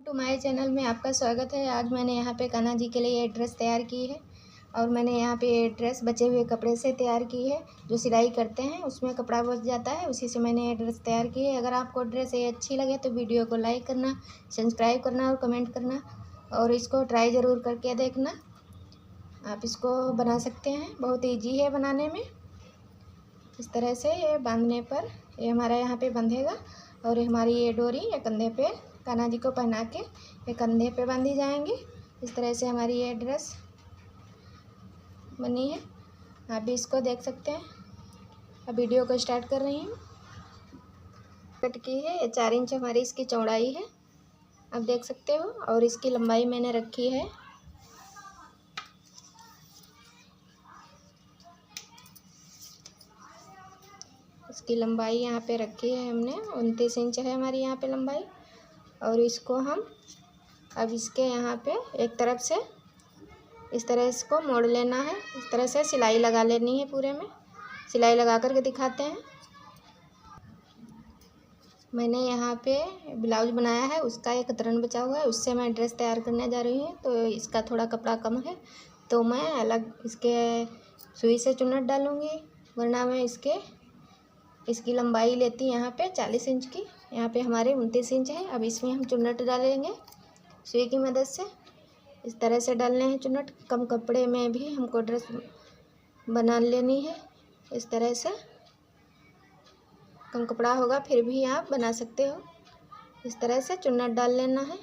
To my channel में आपका स्वागत है। आज मैंने यहाँ पे कान्हा जी के लिए ड्रेस तैयार की है और मैंने यहाँ पे ड्रेस बचे हुए कपड़े से तैयार की है। जो सिलाई करते हैं उसमें कपड़ा बच जाता है, उसी से मैंने ये ड्रेस तैयार की है। अगर आपको ड्रेस ये अच्छी लगे तो वीडियो को लाइक करना, सब्सक्राइब करना और कमेंट करना और इसको ट्राई ज़रूर करके देखना। आप इसको बना सकते हैं, बहुत ईजी है बनाने में। इस तरह से ये बांधने पर ये हमारा यहाँ पे बंधेगा और ये हमारी ये डोरी ये कंधे पे कान्हा जी को पहना के ये कंधे पे बांधी जाएंगी। इस तरह से हमारी ये ड्रेस बनी है। आप भी इसको देख सकते हैं। अब वीडियो को स्टार्ट कर रही हूँ। कट की है, ये 4 इंच हमारी इसकी चौड़ाई है, आप देख सकते हो। और इसकी लंबाई मैंने रखी है इसकी लंबाई यहाँ पे रखी है हमने 29 इंच है हमारी यहाँ पे लंबाई। और इसको हम अब इसके यहाँ पे एक तरफ से इस तरह इसको मोड़ लेना है। इस तरह से सिलाई लगा लेनी है, पूरे में सिलाई लगा करके दिखाते हैं। मैंने यहाँ पे ब्लाउज बनाया है, उसका एक कतरन बचा हुआ है, उससे मैं ड्रेस तैयार करने जा रही हूँ। तो इसका थोड़ा कपड़ा कम है तो मैं अलग इसके सुई से चुन्नट डालूँगी, वरना मैं इसकी लंबाई लेती यहाँ पे 40 इंच की। यहाँ पे हमारे 29 इंच है। अब इसमें हम चुन्नट डालेंगे सुई की मदद से। इस तरह से डालने हैं चुन्नट। कम कपड़े में भी हमको ड्रेस बना लेनी है। इस तरह से कम कपड़ा होगा फिर भी आप बना सकते हो। इस तरह से चुन्नट डाल लेना है,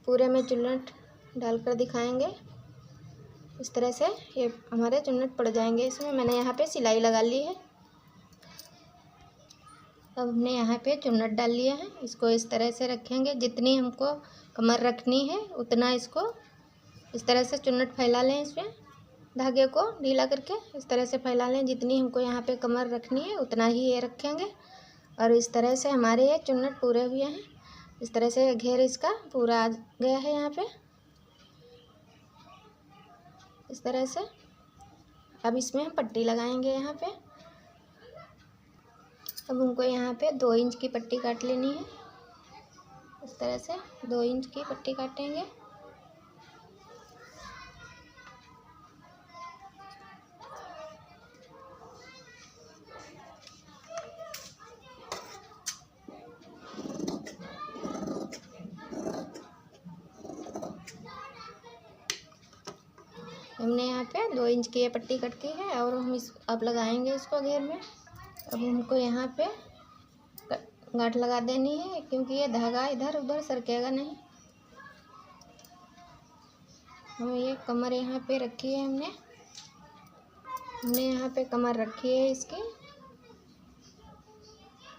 पूरे में चुन्नट डालकर दिखाएंगे। इस तरह से ये हमारे चुन्नट पड़ जाएंगे। इसमें मैंने यहाँ पे सिलाई लगा ली है। अब हमने यहाँ पे चुन्नट डाल लिया है। इसको इस तरह से रखेंगे, जितनी हमको कमर रखनी है उतना इसको इस तरह से चुन्नट फैला लें। इसमें धागे को ढीला करके इस तरह से फैला लें। जितनी हमको यहाँ पे कमर रखनी है उतना ही ये रखेंगे। और इस तरह से हमारे ये चुन्नट पूरे हुए हैं। इस तरह से घेर इसका पूरा आ गया है यहाँ पे, इस तरह से। अब इसमें हम पट्टी लगाएंगे यहाँ पे। अब हमको यहाँ पे 2 इंच की पट्टी काट लेनी है। इस तरह से 2 इंच की पट्टी काटेंगे। हमने यहाँ पे 2 इंच की ये पट्टी कट की है और हम अब लगाएंगे इसको घेर में। अब हमको यहाँ पे गांठ लगा देनी है, क्योंकि ये धागा इधर उधर सरकेगा नहीं। हम ये कमर यहाँ पे रखी है, हमने यहाँ पे कमर रखी है इसकी।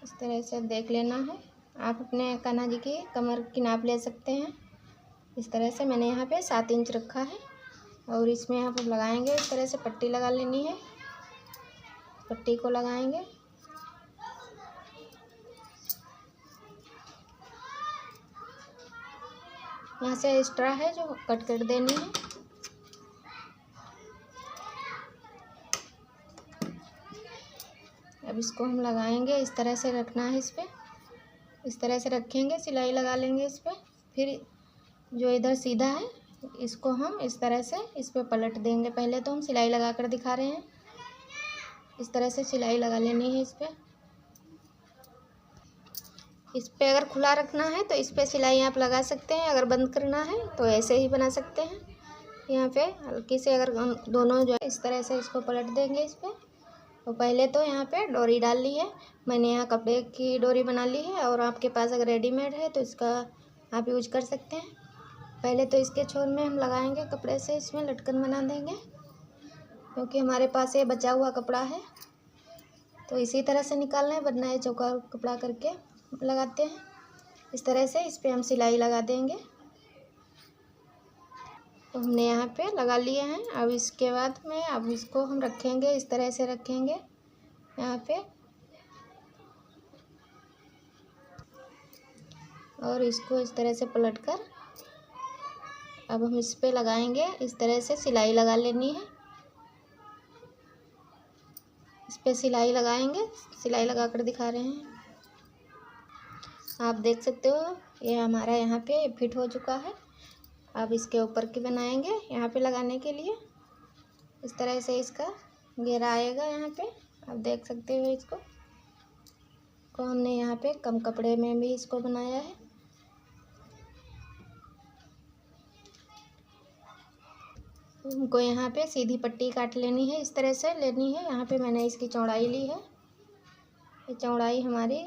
इस तरह से देख लेना है। आप अपने कान्हा जी की कमर की नाप ले सकते हैं। इस तरह से मैंने यहाँ पे 7 इंच रखा है और इसमें आप लगाएंगे। इस तरह से पट्टी लगा लेनी है, पट्टी को लगाएंगे। यहाँ से एक्स्ट्रा है जो कट कर देनी है। अब इसको हम लगाएंगे। इस तरह से रखना है, इस पे इस तरह से रखेंगे, सिलाई लगा लेंगे इस पे। फिर जो इधर सीधा है इसको हम इस तरह से इस पे पलट देंगे। पहले तो हम सिलाई लगा कर दिखा रहे हैं। इस तरह से सिलाई लगा लेनी है इस पे अगर खुला रखना है तो इस पे सिलाई आप लगा सकते हैं। अगर बंद करना है तो ऐसे ही बना सकते हैं। यहाँ पे हल्की से अगर हम दोनों जो है इस तरह से इसको पलट देंगे इस पे। तो पहले तो यहाँ पे डोरी डाल ली है मैंने, यहाँ कपड़े की डोरी बना ली है। और आपके पास अगर रेडीमेड है तो इसका आप यूज कर सकते हैं। पहले तो इसके छोर में हम लगाएंगे कपड़े से, इसमें लटकन बना देंगे, क्योंकि हमारे पास ये बचा हुआ कपड़ा है। तो इसी तरह से निकालना है, वरना ये चौका कपड़ा करके लगाते हैं। इस तरह से इस पे हम सिलाई लगा देंगे। तो हमने यहाँ पे लगा लिए हैं। अब इसके बाद में अब इसको हम रखेंगे, इस तरह से रखेंगे यहाँ पे। और इसको इस तरह से पलटकर अब हम इस पे लगाएंगे। इस तरह से सिलाई लगा लेनी है। इस पे सिलाई लगाएंगे, सिलाई लगा कर दिखा रहे हैं। आप देख सकते हो ये हमारा यहाँ पे फिट हो चुका है। अब इसके ऊपर की बनाएंगे यहाँ पे लगाने के लिए। इस तरह से इसका घेरा आएगा यहाँ पे, आप देख सकते हो इसको हमने यहाँ पे कम कपड़े में भी इसको बनाया है। हमको यहाँ पे सीधी पट्टी काट लेनी है, इस तरह से लेनी है। यहाँ पे मैंने इसकी चौड़ाई ली है, ये चौड़ाई हमारी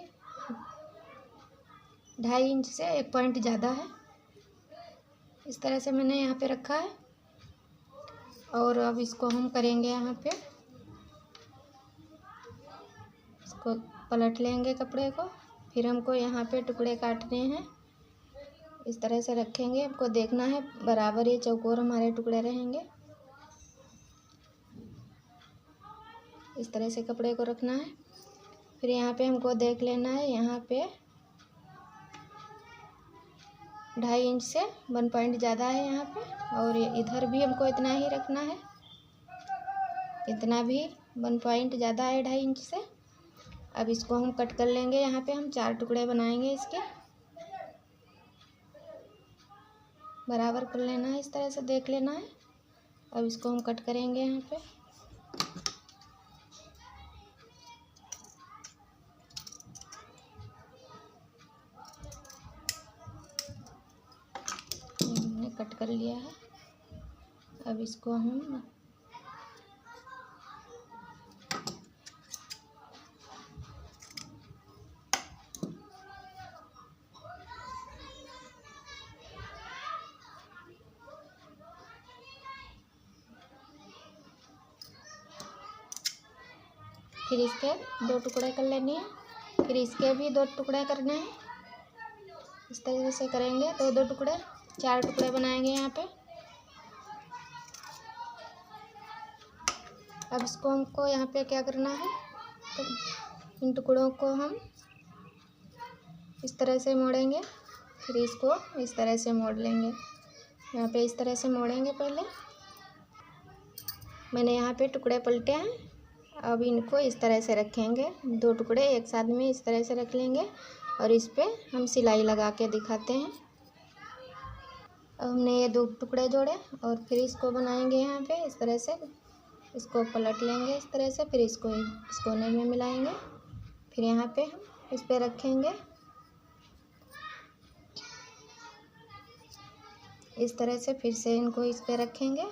2.5 इंच से 1 पॉइंट ज़्यादा है। इस तरह से मैंने यहाँ पे रखा है। और अब इसको हम करेंगे यहाँ पे, इसको पलट लेंगे कपड़े को। फिर हमको यहाँ पे टुकड़े काटने हैं, इस तरह से रखेंगे। हमको देखना है बराबर ये चौकोर हमारे टुकड़े रहेंगे। इस तरह से कपड़े को रखना है। फिर यहाँ पे हमको देख लेना है, यहाँ पे 2.5 इंच से 1 पॉइंट ज़्यादा है यहाँ पे। और इधर भी हमको इतना ही रखना है, इतना भी 1 पॉइंट ज़्यादा है 2.5 इंच से। अब इसको हम कट कर लेंगे। यहाँ पे हम 4 टुकड़े बनाएंगे इसके, बराबर कर लेना है, इस तरह से देख लेना है। अब इसको हम कट करेंगे यहाँ पे। हमने कट कर लिया है। अब इसको हम फिर इसके 2 टुकड़े कर लेने हैं। फिर इसके भी 2 टुकड़े करने हैं, इस तरीके से करेंगे। 2 टुकड़े, 4 टुकड़े बनाएंगे यहाँ पे। अब इसको हमको यहाँ पे क्या करना है, तो इन टुकड़ों को हम इस तरह से मोड़ेंगे। फिर इसको इस तरह से मोड़ लेंगे, यहाँ पे इस तरह से मोड़ेंगे। पहले मैंने यहाँ पे टुकड़े पलटे हैं। अब इनको इस तरह से रखेंगे, 2 टुकड़े एक साथ में इस तरह से रख लेंगे। और इस पे हम सिलाई लगा के दिखाते हैं। अब हमने ये 2 टुकड़े जोड़े और फिर इसको बनाएंगे यहाँ पे इस तरह से। इसको पलट लेंगे इस तरह से, फिर इसको इस कोने में मिलाएंगे। फिर यहाँ पे हम इस पे रखेंगे इस तरह से। फिर से इनको इस पे रखेंगे।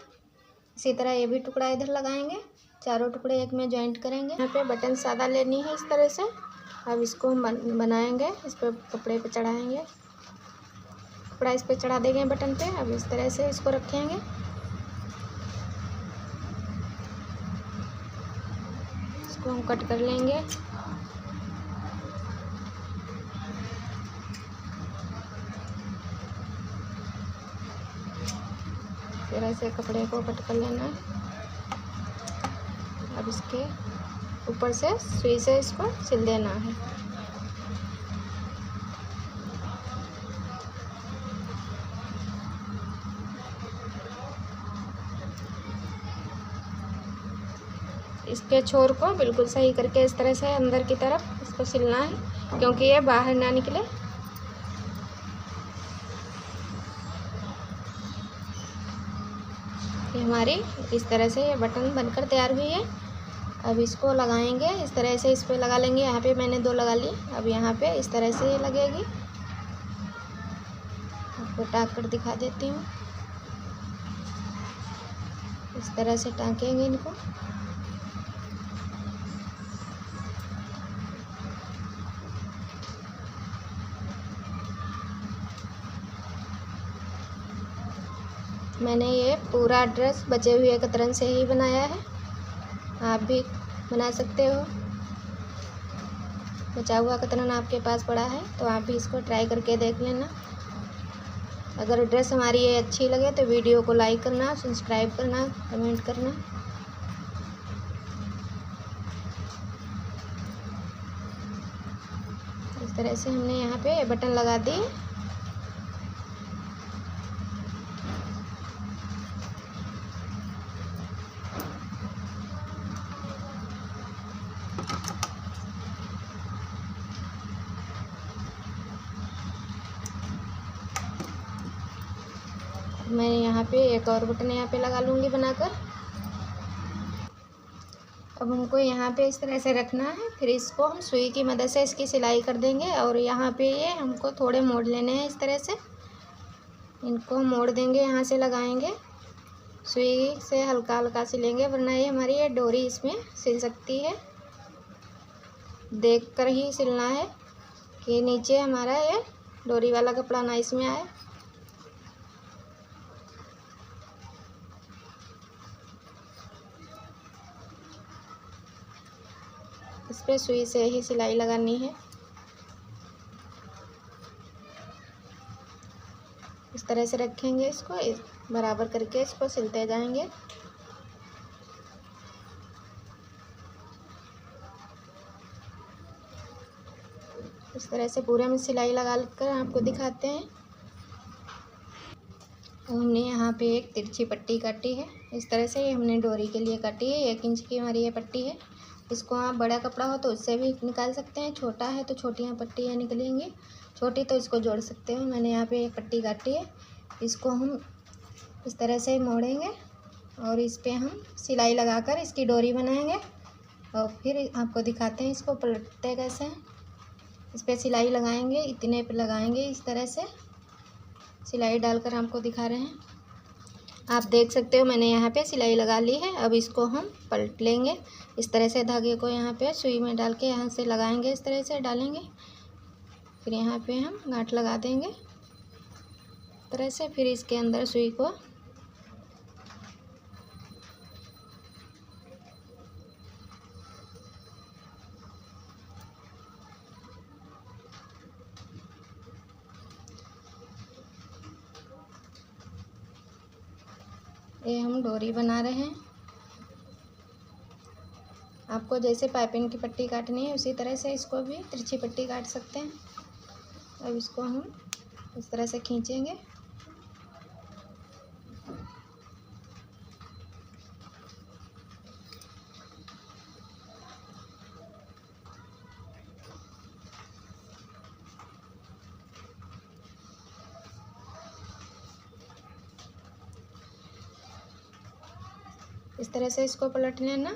इसी तरह ये भी टुकड़ा इधर लगाएंगे, चारों टुकड़े एक में जॉइंट करेंगे। यहाँ पे बटन सादा लेनी है इस तरह से। अब इसको हम बनाएंगे, इस पर कपड़े पे चढ़ाएंगे, कपड़ा इस पे चढ़ा देंगे बटन पे। अब इस तरह से इसको रखेंगे। इसको हम कट कर लेंगे। इस तरह से कपड़े को कट कर लेना है। अब इसके ऊपर से सुई से इसको सिल देना है। इसके छोर को बिल्कुल सही करके इस तरह से अंदर की तरफ इसको सिलना है, क्योंकि ये बाहर ना निकले। ये हमारी इस तरह से ये बटन बनकर तैयार हुई है। अब इसको लगाएंगे इस तरह से, इस पे लगा लेंगे। यहाँ पे मैंने 2 लगा ली। अब यहाँ पे इस तरह से ये लगेगी। आपको टाँक कर दिखा देती हूँ। इस तरह से टाँकेंगे इनको। मैंने ये पूरा ड्रेस बचे हुए कतरन से ही बनाया है, आप भी बना सकते हो। बचा हुआ कतरन आपके पास पड़ा है तो आप भी इसको ट्राई करके देख लेना। अगर ड्रेस हमारी ये अच्छी लगे तो वीडियो को लाइक करना, सब्सक्राइब करना, कमेंट करना। इस तरह से हमने यहाँ पे बटन लगा दी। मैं यहाँ पे एक और बटन यहाँ पे लगा लूँगी बनाकर। अब हमको यहाँ पे इस तरह से रखना है, फिर इसको हम सुई की मदद से इसकी सिलाई कर देंगे। और यहाँ पे ये हमको थोड़े मोड़ लेने हैं इस तरह से, इनको मोड़ देंगे, यहाँ से लगाएंगे, सुई से हल्का हल्का सिलेंगे, वरना ये हमारी ये डोरी इसमें सिल सकती है। देख कर ही सिलना है कि नीचे हमारा ये डोरी वाला कपड़ा ना इसमें आए। इस पे सुई से ही सिलाई लगानी है। इस तरह से रखेंगे, इसको बराबर करके इसको सिलते जाएंगे। इस तरह से पूरे में सिलाई लगा कर आपको दिखाते हैं। हमने यहाँ पे एक तिरछी पट्टी काटी है, इस तरह से ये हमने डोरी के लिए काटी है। 1 इंच की हमारी ये पट्टी है। इसको आप बड़ा कपड़ा हो तो उससे भी निकाल सकते हैं, छोटा है तो छोटियाँ पट्टियाँ निकलेंगी, छोटी तो इसको जोड़ सकते हो। मैंने यहाँ पे एक पट्टी काटी है, इसको हम इस तरह से मोड़ेंगे और इस पे हम सिलाई लगाकर इसकी डोरी बनाएंगे। और फिर आपको दिखाते हैं इसको पलटते कैसे हैं। इस पर सिलाई लगाएंगे, इतने पे लगाएंगे, इस तरह से सिलाई डालकर आपको दिखा रहे हैं। आप देख सकते हो मैंने यहाँ पे सिलाई लगा ली है। अब इसको हम पलट लेंगे, इस तरह से धागे को यहाँ पे सुई में डाल के यहाँ से लगाएंगे, इस तरह से डालेंगे, फिर यहाँ पे हम गांठ लगा देंगे इस तरह से। फिर इसके अंदर सुई को ये हम डोरी बना रहे हैं। आपको जैसे पाइपिंग की पट्टी काटनी है उसी तरह से इसको भी तिरछी पट्टी काट सकते हैं। अब इसको हम इस तरह से खींचेंगे। इस तरह से इसको पलट लेना।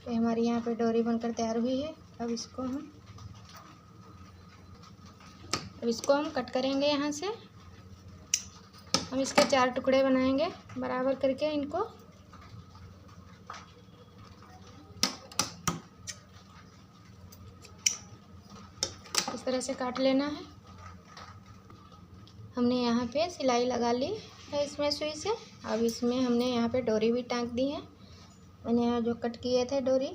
ये हमारी यहाँ पे डोरी बनकर तैयार हुई है। अब इसको हम कट करेंगे। यहाँ से हम इसके 4 टुकड़े बनाएंगे बराबर करके, इनको इस तरह से काट लेना है। हमने यहाँ पे सिलाई लगा ली है इसमें सुई से। अब इसमें हमने यहाँ पे डोरी भी टांग दी है। मैंने यहाँ जो कट किए थे डोरी,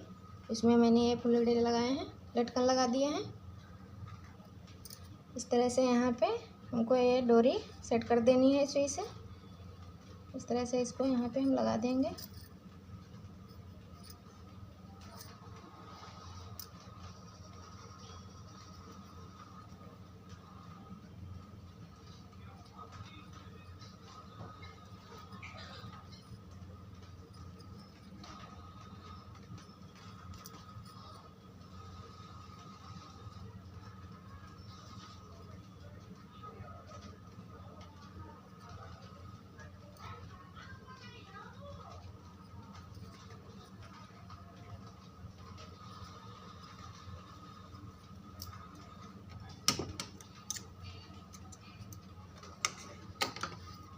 इसमें मैंने ये फुलड़े लगाए हैं, लटकन लगा दिए हैं। इस तरह से यहाँ पे हमको ये डोरी सेट कर देनी है सुई से। इस तरह से इसको यहाँ पे हम लगा देंगे।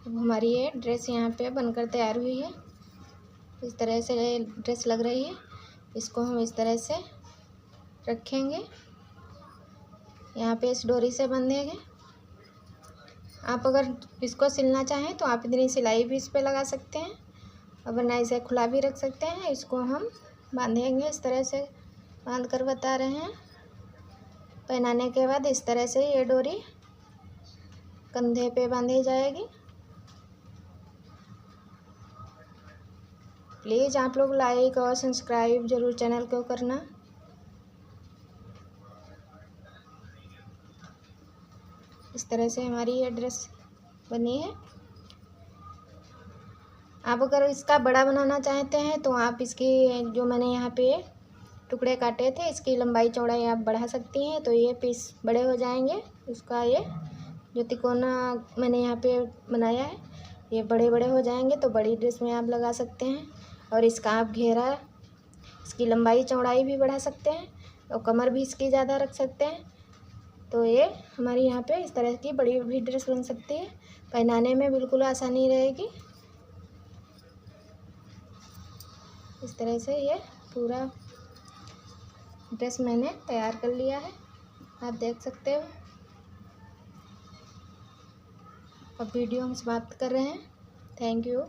हमारी ये ड्रेस यहाँ पे बनकर तैयार हुई है। इस तरह से ड्रेस लग रही है। इसको हम इस तरह से रखेंगे, यहाँ पे इस डोरी से बंधेंगे। आप अगर इसको सिलना चाहें तो आप इतनी सिलाई भी इस पे लगा सकते हैं, और वरना इसे खुला भी रख सकते हैं। इसको हम बांधेंगे, इस तरह से बांध कर बता रहे हैं। पहनाने के बाद इस तरह से ये डोरी कंधे पे बांधी जाएगी। प्लीज़ आप लोग लाइक और सब्सक्राइब ज़रूर चैनल को करना। इस तरह से हमारी ये ड्रेस बनी है। आप अगर इसका बड़ा बनाना चाहते हैं तो आप इसकी जो मैंने यहाँ पे टुकड़े काटे थे इसकी लंबाई चौड़ाई आप बढ़ा सकती हैं, तो ये पीस बड़े हो जाएंगे। इसका ये जो तिकोना मैंने यहाँ पे बनाया है ये बड़े बड़े हो जाएंगे, तो बड़ी ड्रेस में आप लगा सकते हैं। और इसका आप घेरा, इसकी लंबाई चौड़ाई भी बढ़ा सकते हैं और कमर भी इसकी ज़्यादा रख सकते हैं। तो ये हमारी यहाँ पे इस तरह की बड़ी भी ड्रेस बन सकती है, पहनाने में बिल्कुल आसानी रहेगी। इस तरह से ये पूरा ड्रेस मैंने तैयार कर लिया है, आप देख सकते हो। अब वीडियो हम समाप्त कर रहे हैं। Thank you.